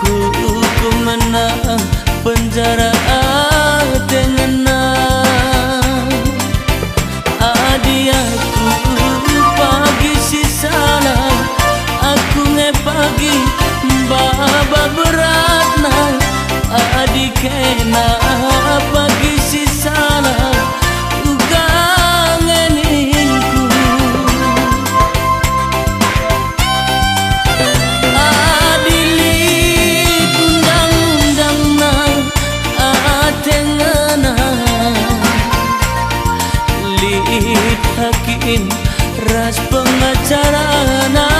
hukum menang penjara tengenang adi aku pagi si salah aku ngepagi baba beratna adi kena pagi si salah hakim ras pengacarana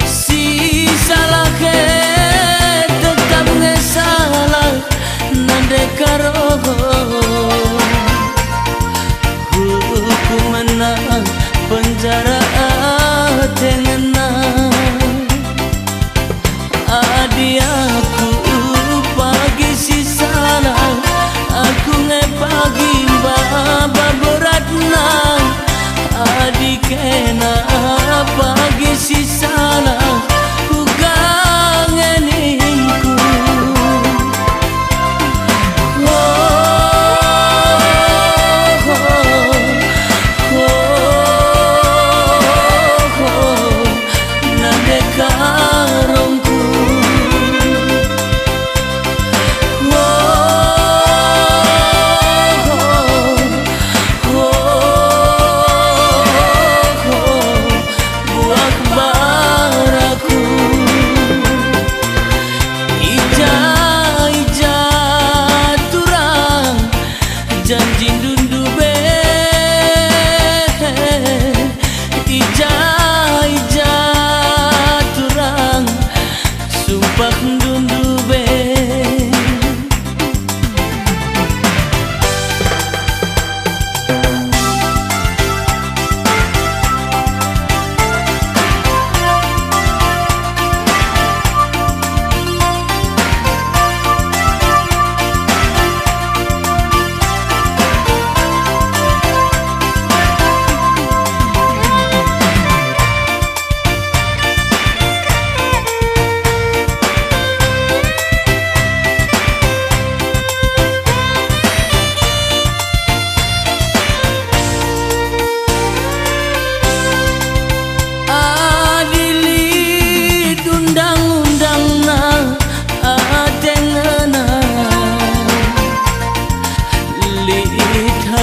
si salah ke tetap ngesalah nande karo hukum menang penjara tengenang adi aku pagi si salah aku ngepagi baba beratna adi kena pagi si salah uga ngeningku nande karongku janji dundu be ija turang sumpah dundu be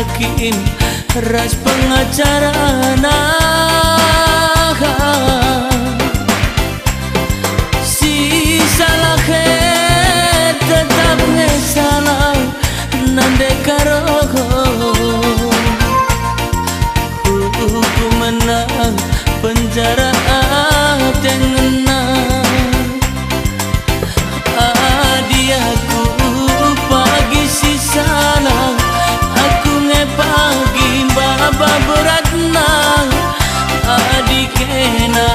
hakim ras pengacarana si salah tetap ngesalah nande karo hukum menang penjara tengenang adi aku pagi si salah pagi baba beratna adi kena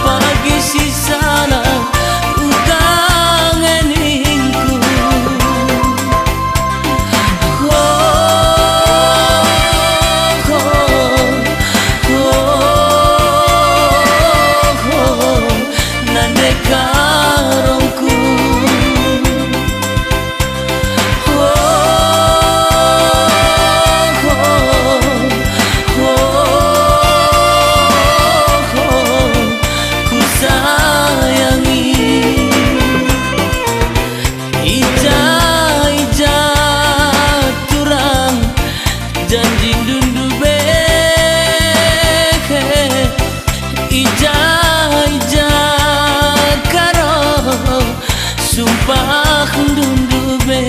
pagi si salah uga ngeningku nande karongku janji dundu be ija karo sumpah dundu be